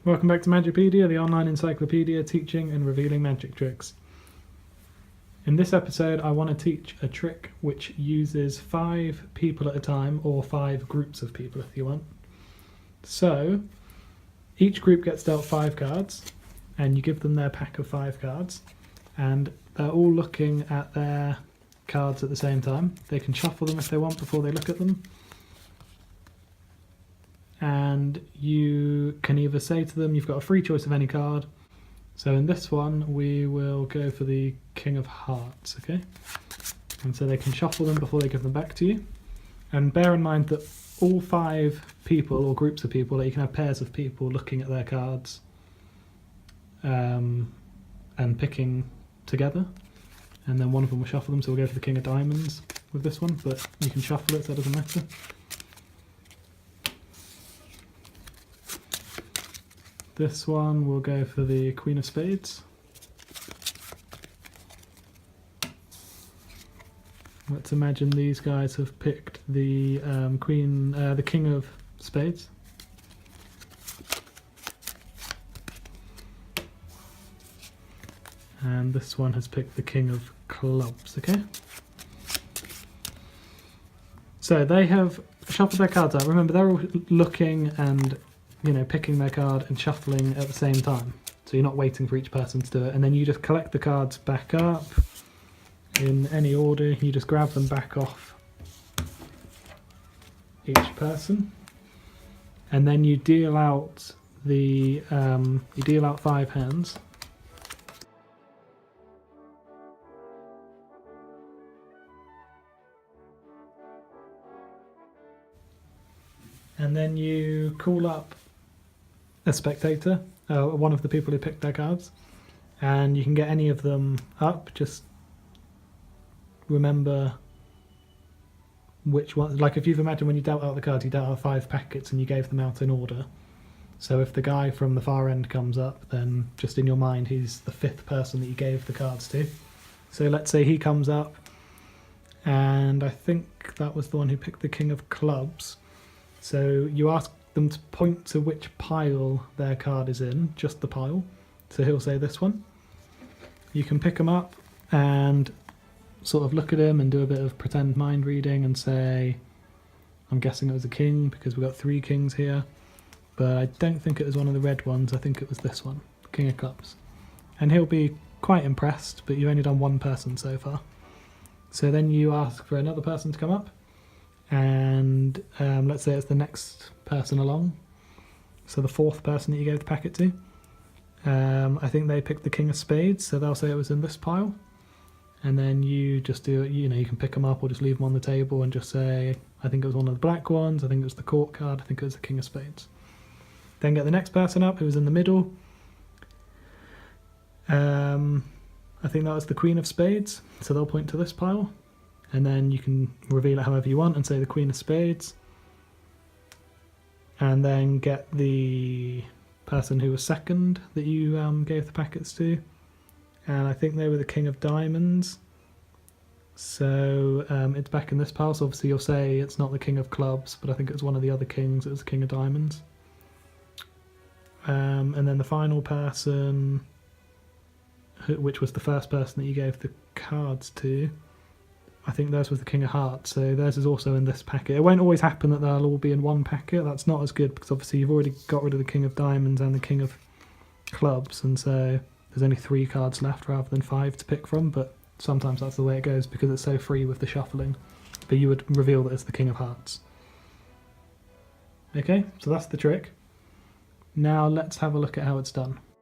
Welcome back to Magicpedia, the online encyclopedia teaching and revealing magic tricks. In this episode I want to teach a trick which uses 5 people at a time, or 5 groups of people if you want. So each group gets dealt 5 cards and you give them their pack of 5 cards, and they're all looking at their cards at the same time. They can shuffle them if they want before they look at them. And you can either say to them, you've got a free choice of any card. So in this one we will go for the King of Hearts, okay? And so they can shuffle them before they give them back to you. And bear in mind that all 5 people, or groups of people, that you can have pairs of people looking at their cards and picking together. And then one of them will shuffle them, so we'll go for the King of Diamonds with this one, but you can shuffle it so it doesn't matter. This one will go for the Queen of Spades. Let's imagine these guys have picked the the King of Spades. And this one has picked the King of Clubs, okay? So they have shuffled their cards out. Remember, they're all looking and picking their card and shuffling at the same time. So you're not waiting for each person to do it. And then you just collect the cards back up in any order. You just grab them back off each person. And then you deal out the 5 hands. And then you call up a spectator, one of the people who picked their cards, and you can get any of them up. Just remember which one. Like if you've imagined when you dealt out the cards, you dealt out 5 packets and you gave them out in order. So if the guy from the far end comes up, then just in your mind he's the 5th person that you gave the cards to. So let's say he comes up, and I think that was the one who picked the King of Clubs. So you ask them to point to which pile their card is in, just the pile. So he'll say this one. You can pick him up and sort of look at him and do a bit of pretend mind reading and say, I'm guessing it was a king because we've got 3 kings here, but I don't think it was one of the red ones. I think it was this one, King of Clubs. And he'll be quite impressed, but you've only done 1 person so far. So then you ask for another person to come up, and let's say it's the next person along, so the 4th person that you gave the packet to. I think they picked the King of Spades, so they'll say it was in this pile, and then you just do it. You can pick them up or just leave them on the table and just say, I think it was one of the black ones, I think it was the court card, I think it was the King of Spades. Then get the next person up who was in the middle. I think that was the Queen of Spades, so they'll point to this pile. And then you can reveal it however you want and say the Queen of Spades. And then get the person who was second that you gave the packets to. And I think they were the King of Diamonds. So it's back in this pile. So obviously you'll say it's not the King of Clubs, but I think it was one of the other kings. It was the King of Diamonds. And then the final person, which was the first person that you gave the cards to, I think theirs was the King of Hearts, so theirs is also in this packet. It won't always happen that they'll all be in one packet. That's not as good because obviously you've already got rid of the King of Diamonds and the King of Clubs, and so there's only 3 cards left rather than 5 to pick from, but sometimes that's the way it goes because it's so free with the shuffling. But you would reveal that it's the King of Hearts. Okay, so that's the trick. Now let's have a look at how it's done.